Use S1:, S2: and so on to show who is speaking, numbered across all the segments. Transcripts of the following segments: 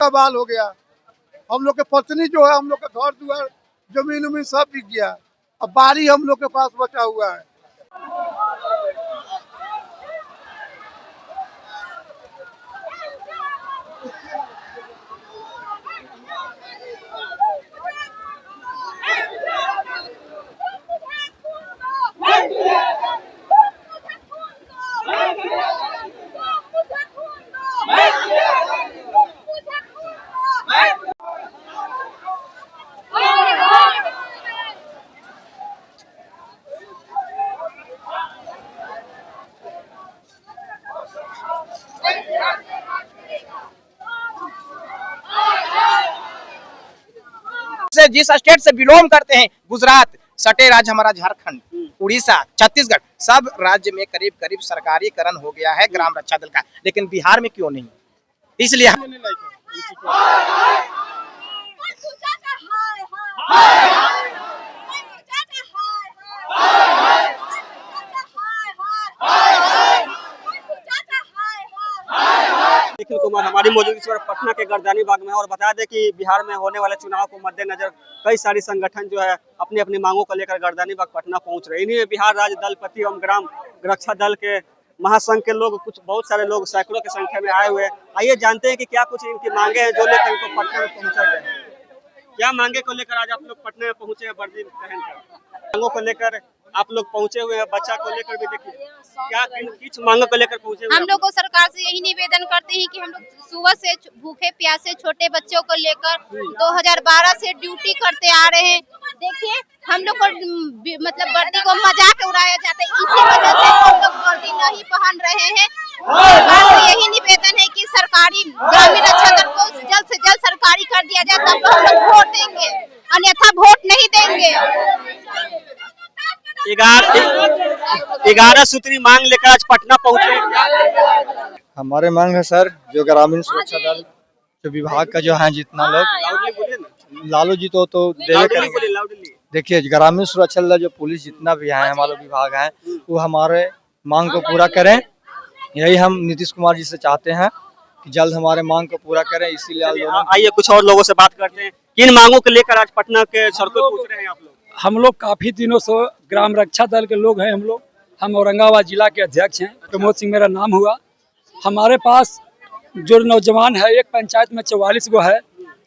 S1: का बाल हो गया। हम लोग के पत्नी जो है, हम लोग का घर दुआर जमीन उमीन सब बिक गया। अब बारी हम लोग के पास बचा हुआ है।
S2: से जिस स्टेट से बिलोंग करते हैं, गुजरात, सटे राज्य हमारा झारखंड, उड़ीसा, छत्तीसगढ़, सब राज्य में करीब करीब सरकारीकरण हो गया है ग्राम रक्षा दल का, लेकिन बिहार में क्यों नहीं? इसलिए
S3: निखिल कुमार हमारी मौजूदगी इस वक्त पटना के गर्दानी बाग में, और बता दें कि बिहार में होने वाले चुनाव को मद्देनजर कई सारी संगठन जो है अपनी अपनी मांगों को लेकर गर्दानी बाग पटना पहुंच रहे हैं। इन्हीं में बिहार राज्य दलपति एवं ग्राम रक्षा दल के महासंघ के लोग, कुछ बहुत सारे लोग सैकड़ों की संख्या में आए हुए हैं। आइए जानते हैं कि क्या कुछ इनकी मांगे हैं जो लेकर इनको पटना में पहुंचा गया है। क्या मांगे को लेकर आज आप लोग पटना में पहुंचे हैं? वर्दी पहनकर मांगों को लेकर आप लोग पहुंचे हुए हैं। बच्चा को लेकर भी देखिए क्या किस मांगों को लेकर पहुंचे हुए।
S4: हम लोग को सरकार से यही निवेदन करते हैं कि हम लोग सुबह से भूखे प्यासे छोटे बच्चों को लेकर 2012 से ड्यूटी करते आ रहे हैं। देखिए हम लोग को मतलब वर्दी को मजाक उड़ाया जाता है, इसी वजह से हम लोग वर्दी नहीं पहन रहे हैं। सरकार से यही निवेदन है कि सरकारी ग्रामीण रक्षा दल को जल्द से जल्द सरकारी कर दिया जाए, तब हम लोग वोट देंगे, अन्यथा वोट नहीं देंगे।
S3: 11 सूत्री मांग लेकर आज पटना पहुंचे।
S5: हमारे मांग है सर, जो ग्रामीण सुरक्षा दल जो विभाग का जो है जितना लोग लालू जी तो देवे करेंगे। देखिए ग्रामीण सुरक्षा दल जो पुलिस जितना भी है हमारे विभाग है, वो हमारे मांग को पूरा करें। यही हम नीतीश कुमार जी से चाहते हैं कि जल्द हमारे मांग को पूरा करें। इसीलिए
S3: आइए कुछ और लोगों से बात करते हैं। किन मांगों को लेकर आज पटना के सड़कों पर उतरे हैं आप लोग?
S6: हम लोग काफी दिनों से ग्राम रक्षा दल के लोग हैं। हम औरंगाबाद जिला के अध्यक्ष हैं, प्रमोद सिंह मेरा नाम हुआ। हमारे पास जो नौजवान है, एक पंचायत में 44 गो है,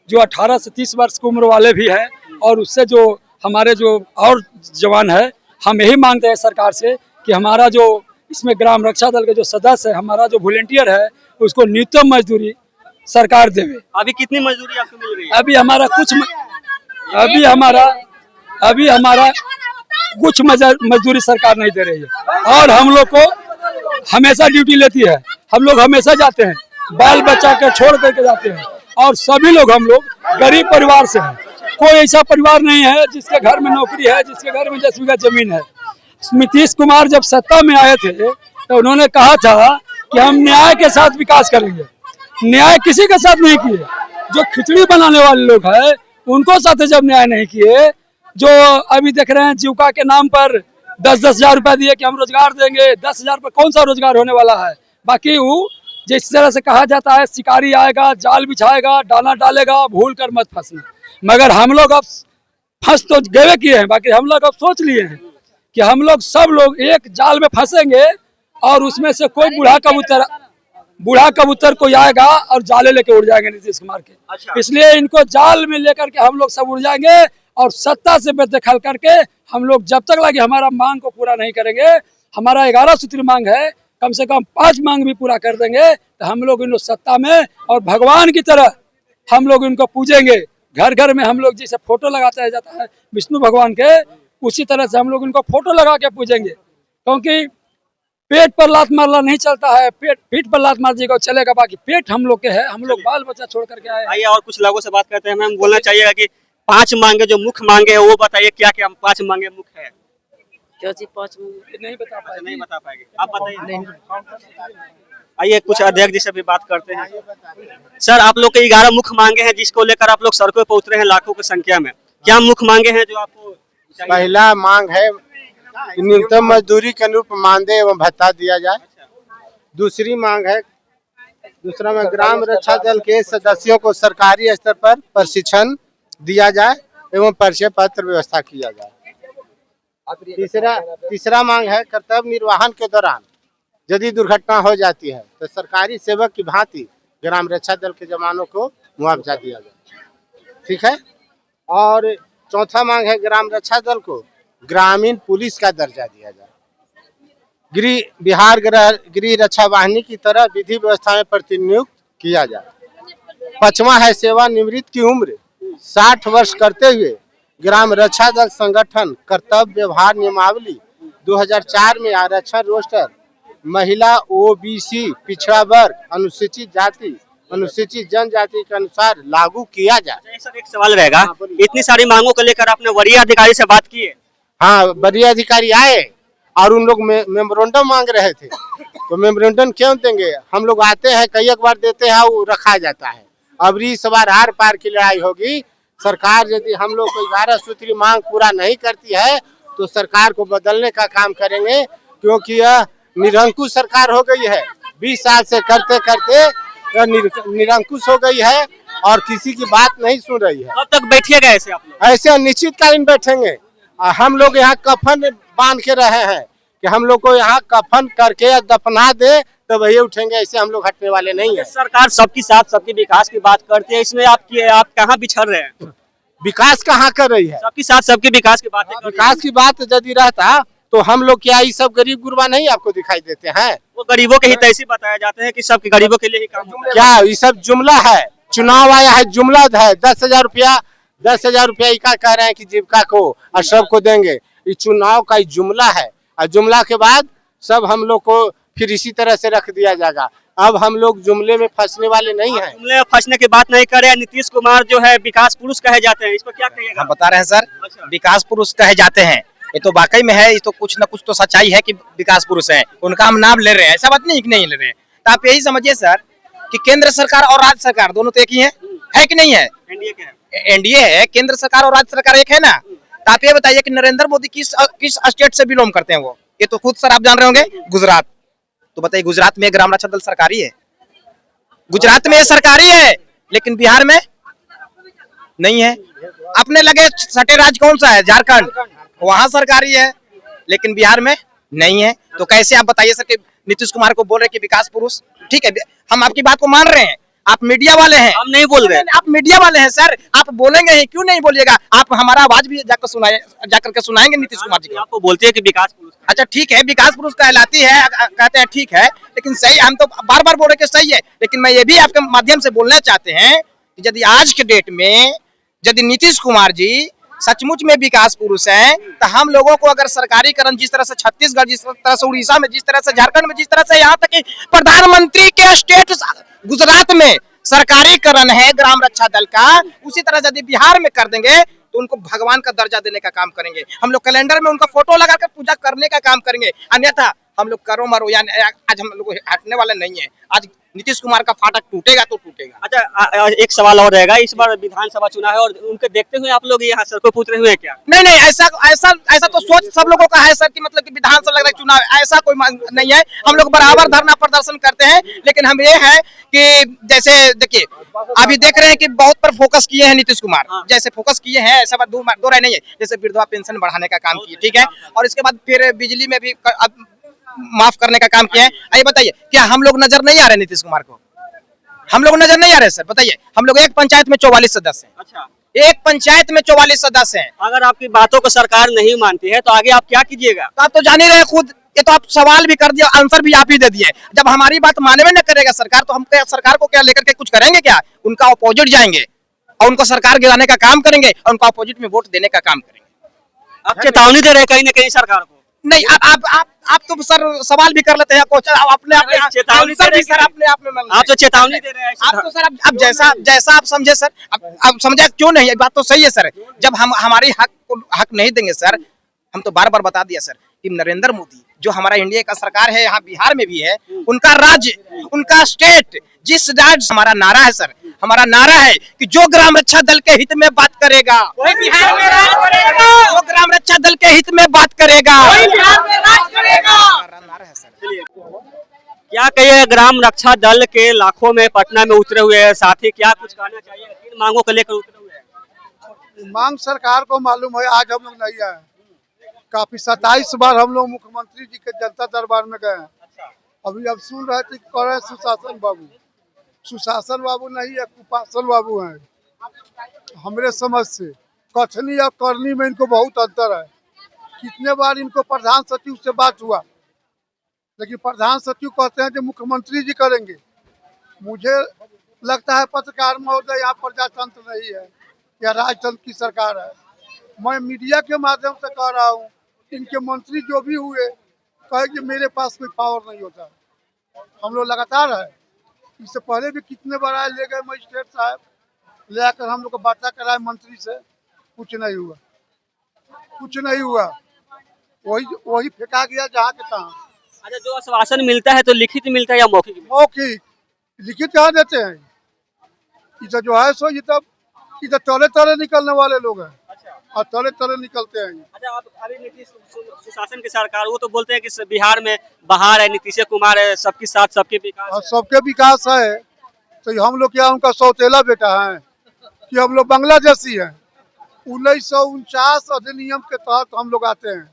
S6: जो 18 से 30 वर्ष की उम्र वाले भी हैं, और उससे जो हमारे जो और जवान है, हम यही मांगते हैं सरकार से कि हमारा जो इसमें ग्राम रक्षा दल के जो सदस्य है, हमारा जो वॉलेंटियर है, उसको न्यूनतम मजदूरी सरकार देवे।
S3: अभी कितनी मजदूरी आपको मिल रही है?
S6: अभी हमारा कुछ मजदूरी सरकार नहीं दे रही है, और हम लोग को हमेशा ड्यूटी लेती है। हम लोग हमेशा जाते हैं, बाल बच्चा के छोड़ करके जाते हैं, और सभी लोग हम लोग गरीब परिवार से हैं। कोई ऐसा परिवार नहीं है जिसके घर में नौकरी है, जिसके घर में 10 बीघा जमीन है। नीतीश कुमार जब सत्ता में आए थे तो उन्होंने कहा था कि हम न्याय के साथ विकास करेंगे। न्याय किसी के साथ नहीं किए। जो खिचड़ी बनाने वाले लोग हैं उनको साथ जब न्याय नहीं किए, जो अभी देख रहे हैं जीविका के नाम पर 10-10 हजार रुपया दिए कि हम रोजगार देंगे, 10 हजार पर कौन सा रोजगार होने वाला है। बाकी वो जिस तरह से कहा जाता है, शिकारी आएगा, जाल बिछाएगा, दाना डालेगा, भूल कर मत फंसना। मगर हम लोग अब फंस तो गए किए हैं, बाकी हम लोग अब सोच लिए हैं कि हम लोग सब लोग एक जाल में फंसेंगे, और उसमें से कोई बूढ़ा कबूतर कोई आएगा और जाले लेके उड़ जाएंगे नीतीश कुमार के।
S3: अच्छा।
S6: इसलिए इनको जाल में लेकर के हम लोग सब उड़ जाएंगे, और सत्ता से बेदखल करके हम लोग जब तक लगे हमारा मांग को पूरा नहीं करेंगे। हमारा 11 सूत्री मांग है, कम से कम 5 मांग भी पूरा कर देंगे तो हम लोग इन सत्ता में और भगवान की तरह हम लोग इनको पूजेंगे। घर घर में हम लोग जैसे फोटो लगाता जाता है विष्णु भगवान के, उसी तरह से हम लोग इनको फोटो लगा के पूजेंगे। क्योंकि पेट पर लात मारना नहीं चलता है, पीठ पर लात मार देगा चलेगा, बाकी पेट हम लोग के है। हम लोग बाल बच्चा छोड़ करके आए।
S3: आइए और कुछ लोगों से बात करते हैं। मैम बोलना चाहिएगा कि 5 मांगे जो मुख्य मांगे है वो बताइए, क्या क्या 5 मांगे मुख्य है?
S4: क्या जी 5 नहीं बता
S3: पाएंगे, आप बताइए। आइए कुछ अध्यक्ष जी से भी बात करते हैं। सर आप लोग के 11 मुख्य मांगे हैं जिसको लेकर आप लोग सड़कों पर उतरे हैं लाखों की संख्या में। क्या मुख्य मांगे हैं जो आपको?
S1: पहला मांग है न्यूनतम मजदूरी के अनुरूप मानदेय एवं भत्ता दिया जाए। दूसरी मांग है
S7: दूसरा में ग्राम रक्षा दल के सदस्यों को सरकारी स्तर पर प्रशिक्षण दिया जाए एवं परिचय पत्र व्यवस्था किया जाए। तीसरा मांग है कर्तव्य निर्वहन के दौरान यदि दुर्घटना हो जाती है तो सरकारी सेवक की भांति ग्राम रक्षा दल के जवानों को मुआवजा दिया जाए। ठीक है। और चौथा मांग है ग्राम रक्षा दल को ग्रामीण पुलिस का दर्जा दिया जाए। बिहार गृह रक्षा वाहिनी की तरह विधि व्यवस्था में प्रतिनियुक्त किया जाए। पांचवा है सेवानिवृत्त की उम्र 60 वर्ष करते हुए ग्राम रक्षा दल संगठन कर्तव्य व्यवहार नियमावली 2004 में आरक्षण रोस्टर महिला, ओबीसी, पिछड़ा वर्ग, अनुसूचित जाति, अनुसूचित जनजाति के अनुसार लागू किया जाए।
S3: सर एक सवाल रहेगा, इतनी सारी मांगों को लेकर आपने वरीय अधिकारी से बात की है?
S7: हाँ, वरीय अधिकारी आए और उन लोग मेमोरेंडम मांग रहे थे, तो मेमोरेंडम क्यों देंगे? हम लोग आते हैं, कई एक बार देते हैं, वो रखा जाता है। अब इस बार आर पार की लड़ाई होगी। सरकार यदि हम लोग को 11 सूत्री मांग पूरा नहीं करती है तो सरकार को बदलने का काम करेंगे, क्योंकि यह निरंकुश सरकार हो गई है। 20 साल से करते करते निरंकुश हो गई है और किसी की बात नहीं सुन रही है।
S3: कब तक बैठिएगा ऐसे आप लोग?
S7: ऐसे अनिश्चितकालीन बैठेंगे। हम लोग यहाँ कफन बांध के रहे हैं कि हम लोग को यहाँ कफन करके दफना दे तो वही उठेंगे, ऐसे हम लोग हटने वाले नहीं है।
S3: सरकार सबकी साथ सबके विकास की बात करती है, इसमें आप कहाँ बिछड़ रहे हैं?
S7: विकास कहाँ कर रही है?
S3: सबकी साथ सबके विकास की बात।
S7: विकास की बात यदि रहता तो हम लोग क्या ये सब गरीब गुरबा नहीं आपको दिखाई देते हैं?
S3: वो गरीबों के हित ऐसे बताया जाते हैं कि सबके गरीबों के लिए ही काम होता है।
S7: क्या ये सब जुमला है? चुनाव आया है, जुमला है। 10,000 रुपया इका कह रहे हैं कि जीविका को और सबको देंगे। ये चुनाव का जुमला है और जुमला के बाद सब हम लोग को फिर इसी तरह से रख दिया जाएगा। अब हम लोग जुमले में फंसने वाले नहीं हैं।
S3: जुमले में फंसने की बात नहीं करे। नीतीश कुमार जो है विकास पुरुष कहे जाते हैं, इस पर क्या कहिएगा?
S2: हम बता रहे हैं सर,
S3: अच्छा।
S2: विकास पुरुष कहे जाते हैं, ये तो वाकई में है। ये तो कुछ न कुछ तो सच्चाई है कि विकास पुरुष हैं, उनका हम नाम ले रहे हैं, ऐसा बात नहीं कि नहीं ले रहे हैं। तो आप यही समझिए सर कि केंद्र सरकार और राज्य सरकार दोनों तो एक ही है कि नहीं है? एनडीए है, केंद्र सरकार और राज्य सरकार एक है ना। तो आप ये बताइए कि नरेंद्र मोदी किस स्टेट से बिलोंग करते हैं? वो ये तो खुद सर आप जान रहे होंगे, गुजरात। तो बताइए गुजरात में ग्राम रक्षा दल सरकारी है? गुजरात में सरकारी है लेकिन बिहार में नहीं है। अपने लगे सटे राज्य कौन सा है? झारखंड, वहां सरकारी है लेकिन बिहार में नहीं है। तो कैसे आप बताइए सर कि नीतीश कुमार को बोल रहे कि विकास पुरुष? ठीक है, हम आपकी बात को मान रहे हैं, आप मीडिया वाले हैं।
S3: हम नहीं बोल रहे,
S2: आप मीडिया वाले हैं सर, आप बोलेंगे ही, क्यों नहीं बोलिएगा? आप हमारा आवाज भी जाकर के सुनाएंगे नीतीश कुमार जी को।
S3: आपको बोलते हैं कि विकास पुरुष।
S2: अच्छा ठीक है, विकास पुरुष कहलाती है, कहते हैं ठीक है, लेकिन सही, हम तो बार बार बोल रहे कि सही है, लेकिन मैं ये भी आपके माध्यम से बोलना चाहते हैं कि यदि आज के डेट में यदि नीतीश कुमार जी सचमुच में विकास पुरुष हैं तो हम लोगों को अगर सरकारीकरण जिस तरह से छत्तीसगढ़, जिस तरह से उड़ीसा में, जिस तरह से झारखंड में, जिस तरह से यहाँ तक कि प्रधानमंत्री के स्टेट गुजरात में सरकारीकरण है ग्राम रक्षा दल का, उसी तरह यदि बिहार में कर देंगे तो उनको भगवान का दर्जा देने का काम करेंगे। हम लोग कैलेंडर में उनका फोटो लगाकर पूजा करने का काम करेंगे, अन्यथा हम लोग करो मरो, यानी आज हम लोग हटने वाले नहीं है। आज नीतीश कुमार का फाटक टूटेगा तो टूटेगा।
S3: अच्छा, एक सवाल और रहेगा, इस बार विधानसभा चुनाव है और उनके देखते हुए आप लोग यहाँ सर को पूछ रहे हुए क्या?
S2: नहीं, ऐसा तो सोच सब लोगों का है सर कि मतलब कि विधानसभा लग रहा है चुनाव, ऐसा कोई नहीं है। हम लोग बराबर धरना प्रदर्शन करते हैं, लेकिन हम ये है कि जैसे देखिए अभी देख रहे हैं कि बहुत पर फोकस किए हैं नीतीश कुमार, जैसे फोकस किए हैं ऐसा बात दो राय नहीं है। जैसे विधवा पेंशन बढ़ाने का काम किए, ठीक है, और इसके बाद फिर बिजली में भी माफ करने का काम किया है। आइए बताइए, क्या हम लोग नजर नहीं आ रहे नीतीश कुमार को? हम लोग नजर नहीं आ रहे सर? बताइए, हम लोग एक पंचायत में 44 सदस्य हैं।
S3: अच्छा,
S2: एक पंचायत में 44 सदस्य हैं।
S3: अगर आपकी बातों को सरकार नहीं मानती है तो आगे आप क्या कीजिएगा?
S2: तो आप तो जान ही रहे खुद, ये तो आप सवाल भी कर दिया, आंसर भी आप ही दे दिए। जब हमारी बात मानवे न करेगा सरकार तो हम सरकार को क्या लेकर के कुछ करेंगे क्या? उनका अपोजिट जाएंगे और उनको सरकार गिराने का काम करेंगे और उनका अपोजिट में वोट देने का काम करेंगे।
S3: आप चेतावनी दे रहे हैं कहीं न कहीं सरकार को?
S2: नहीं, आप तो सर सवाल भी कर लेते हैं, अपने
S3: चेतावनी दे रहे हैं
S2: सर, अपने आप में
S3: आप तो चेतावनी दे रहे हैं।
S2: आप तो सर अब जैसा आप समझे सर, अब समझे क्यों नहीं? ये बात तो सही है सर, जब हम हमारी हक नहीं देंगे सर, हम तो बार बार बता दिया सर कि नरेंद्र मोदी जो हमारा इंडिया का सरकार है, यहाँ बिहार में भी है, उनका राज्य, उनका स्टेट, जिस राज्य, हमारा नारा है सर, हमारा नारा है कि जो ग्राम रक्षा दल के हित में बात करेगा वही बिहार में राज करेगा, जो ग्राम रक्षा दल के हित में बात करेगा वही बिहार में राज करेगा, नारा है सर।
S3: क्या कहिए, ग्राम रक्षा दल के लाखों में पटना में उतरे हुए हैं साथी, क्या कुछ कहना चाहिए, किन मांगों को लेकर उतरे हुए हैं?
S1: मांग सरकार को मालूम है, आज हम लोग नहीं आए। काफी 27 बार हम लोग मुख्यमंत्री जी के जनता दरबार में गए हैं। अभी अब सुन रहे थे कह रहे सुशासन बाबू, सुशासन बाबू नहीं है, कुपासन बाबू हैं। हमरे समझ से कथनी और करनी में इनको बहुत अंतर है। कितने बार इनको प्रधान सचिव से बात हुआ, लेकिन प्रधान सचिव कहते हैं कि मुख्यमंत्री जी करेंगे। मुझे लगता है पत्रकार महोदय, यहाँ प्रजातंत्र नहीं है, या राजतंत्र की सरकार है। मैं मीडिया के माध्यम से कह रहा हूँ, इनके मंत्री जो भी हुए कहे कि मेरे पास कोई पावर नहीं होता। हम लोग लगातार है, इससे पहले भी कितने बार आए, ले गए मजिस्ट्रेट साहब, ले आकर हम लोग को वार्ता कराए मंत्री से, कुछ नहीं हुआ, कुछ नहीं हुआ। वही फेंका गया जहाँ के तहाँ।
S3: अच्छा, जो आश्वासन मिलता है तो लिखित मिलता है या मौखिक?
S1: मौखिक, लिखित कहाँ देते हैं? इधर जो है सो इधर तले तले निकलने वाले लोग हैं।
S3: अच्छा,
S1: और तले तले निकलते हैं।
S3: अच्छा, आप अभी नीतीश सुशासन की सरकार, वो तो बोलते हैं कि बिहार में बहार है, नीतीश कुमार है, सबके साथ सबके विकास
S1: और सबके विकास है, तो हम लोग क्या उनका सौतेला बेटा है कि हम लोग बांग्लादेशी हैं? 1949 अधिनियम के तहत हम लोग आते हैं।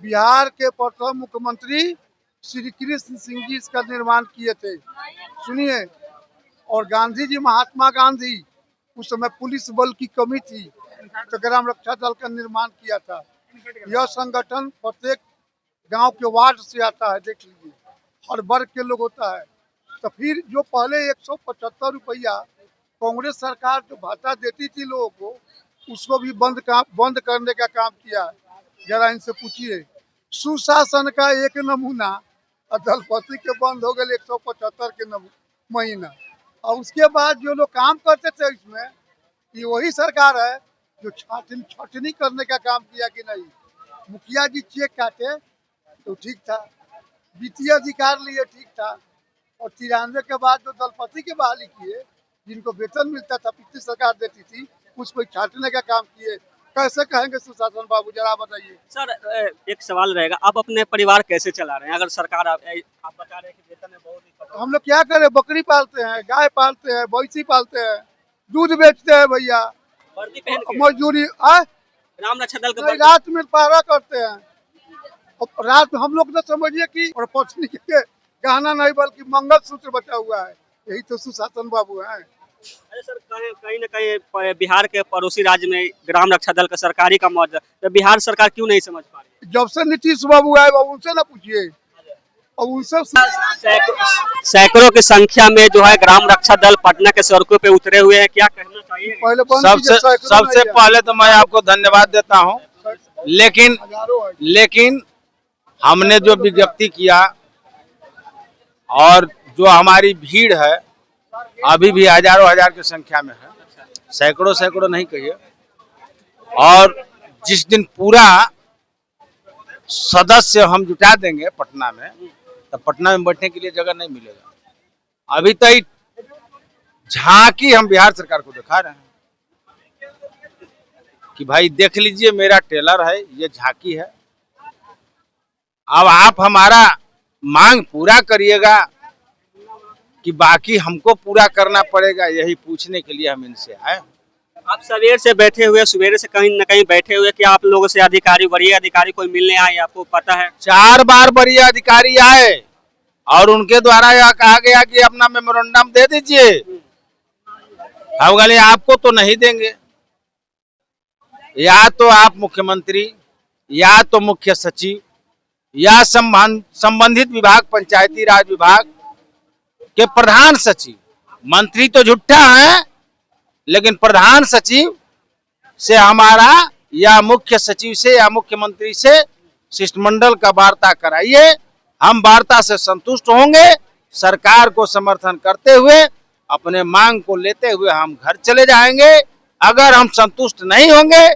S1: बिहार के प्रथम मुख्यमंत्री श्री कृष्ण सिंह जी इसका निर्माण किए थे, सुनिए। और गांधी जी, महात्मा गांधी, उस समय पुलिस बल की कमी थी, तो ग्राम रक्षा दल का निर्माण किया था। यह संगठन प्रत्येक गांव के वार्ड से आता है, देख लीजिए, हर वर्ग के लोग होता है। तो फिर जो पहले 175 रुपया कांग्रेस सरकार जो भत्ता देती थी लोगों को, उसको भी बंद करने का काम किया। जरा इनसे पूछिए, सुशासन का एक नमूना, दलपति के बंद हो गए 175 के महीना। और उसके बाद जो लोग काम करते थे इसमें, ये वही सरकार है जो छटनी करने का काम किया कि नहीं। मुखिया जी चेक काटे तो ठीक था, वित्तीय अधिकार लिए ठीक था, और 93 के बाद जो दलपति के बहाली किए, जिनको वेतन मिलता था, पिछली सरकार देती थी, उसको छाटने का काम किए। कैसे कहेंगे सुशासन बाबू, जरा बताइए।
S3: सर, एक सवाल रहेगा, आप अपने परिवार कैसे चला रहे हैं? अगर सरकार आप बता रहे हैं कि वेतन में बहुत ही, हम
S1: लोग क्या करें? बकरी पालते हैं, गाय पालते हैं, भैंसी पालते हैं, दूध बेचते हैं भैया,
S3: वर्दी पहन के
S1: मजदूरी।
S3: ग्राम रक्षा दल का
S1: रात में पहरा करते हैं, और रात हम लोग तो समझिए कि और पत्नी के गहना नहीं बल्कि मंगलसूत्र बचा हुआ है। यही तो सुशासन बाबू है।
S3: अरे सर, कहीं न कहीं बिहार के पड़ोसी राज्य में ग्राम रक्षा दल का सरकारी का मौजूद, तो बिहार सरकार क्यों नहीं समझ पा रही?
S1: जब से नीतीश बाबू आए, उनसे ना पूछिए, और उनसे
S3: सैकड़ों की संख्या में जो है ग्राम रक्षा दल पटना के सड़कों पे उतरे हुए हैं, क्या कहना चाहिए?
S1: पहले
S5: सबसे पहले तो मैं आपको धन्यवाद देता हूँ, लेकिन हमने जो विज्ञप्ति किया और जो हमारी भीड़ है, अभी भी हजारों हजार की संख्या में है, सैकड़ों नहीं कहिए। और जिस दिन पूरा सदस्य हम जुटा देंगे पटना में, तो पटना में बैठने के लिए जगह नहीं मिलेगा। अभी तक झांकी हम बिहार सरकार को दिखा रहे हैं कि भाई देख लीजिए, मेरा टेलर है, ये झांकी है। अब आप हमारा मांग पूरा करिएगा कि बाकी हमको पूरा करना पड़ेगा, यही पूछने के लिए हम इनसे आए।
S3: आप सवेर से बैठे हुए, सवेरे से कहीं न कहीं बैठे हुए, कि आप लोगों से अधिकारी, वरीय अधिकारी कोई मिलने आए, आपको पता है?
S5: 4 बार वरीय अधिकारी आए और उनके द्वारा यह कहा गया कि अपना मेमोरेंडम दे दीजिए। हम बोले आपको तो नहीं देंगे, या तो आप मुख्यमंत्री, या तो मुख्य सचिव, या संबंधित विभाग, पंचायती राज विभाग के प्रधान सचिव। मंत्री तो झूठा है, लेकिन प्रधान सचिव से हमारा, या मुख्य सचिव से, या मुख्यमंत्री से शिष्टमंडल का वार्ता कराइए। हम वार्ता से संतुष्ट होंगे, सरकार को समर्थन करते हुए, अपने मांग को लेते हुए हम घर चले जाएंगे। अगर हम संतुष्ट नहीं होंगे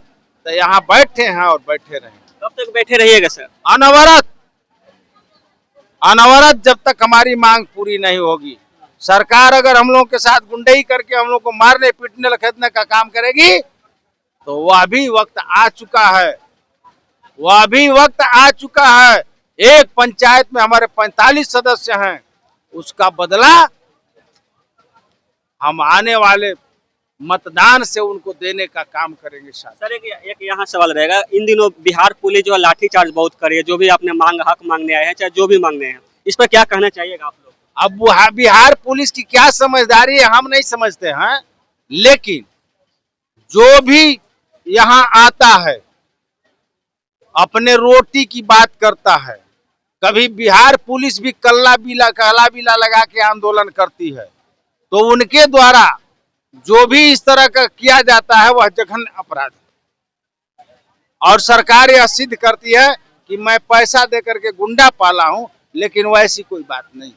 S5: तो यहाँ बैठे हैं और बैठे रहेंगे।
S3: कब तक बैठे रहिएगा सर?
S5: अनवरत जब तक हमारी मांग पूरी नहीं होगी। सरकार अगर हम लोगों के साथ गुंडई करके हम लोग को मारने पीटने लखेदने का काम करेगी, तो वह भी वक्त आ चुका है। एक पंचायत में हमारे 45 सदस्य हैं,
S8: उसका बदला हम आने वाले मतदान से उनको देने का काम करेंगे साथ।
S3: सर एक यहाँ सवाल रहेगा, इन दिनों बिहार पुलिस जो है लाठीचार्ज बहुत कर रही है, जो भी अपने हक मांगने आए हैं चाहे जो भी मांगने हैं, इस पर क्या कहना चाहिएगा आप लोग?
S8: अब बिहार पुलिस की क्या समझदारी है हम नहीं समझते हैं, लेकिन जो भी यहाँ आता है अपने रोटी की बात करता है। कभी बिहार पुलिस भी काला बिला लगा के आंदोलन करती है, तो उनके द्वारा जो भी इस तरह का किया जाता है वह जघन्य अपराध है। और सरकार यह सिद्ध करती है कि मैं पैसा देकर के गुंडा पाला हूं, लेकिन वैसी कोई बात नहीं।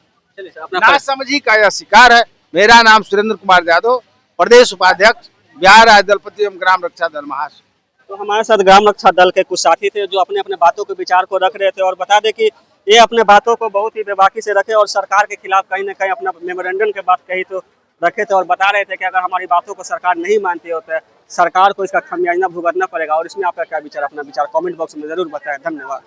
S8: नासमझी का यह शिकार है। मेरा नाम सुरेंद्र कुमार यादव, प्रदेश उपाध्यक्ष बिहार राज्य दलपति एवं ग्राम रक्षा दल महासचिव।
S3: तो हमारे साथ ग्राम रक्षा दल के कुछ साथी थे जो अपने अपने बातों के विचार को रख रहे थे, और बता दें कि ये अपने बातों को बहुत ही बेबाकी से रखे और सरकार के खिलाफ कहीं ना कहीं अपना मेमोरेंडम के बात कही तो रखे थे, और बता रहे थे कि अगर हमारी बातों को सरकार नहीं मानती हो तो सरकार को इसका खामियाजा भुगतना पड़ेगा। और इसमें आपका क्या विचार, अपना विचार कमेंट बॉक्स में जरूर बताएं। धन्यवाद।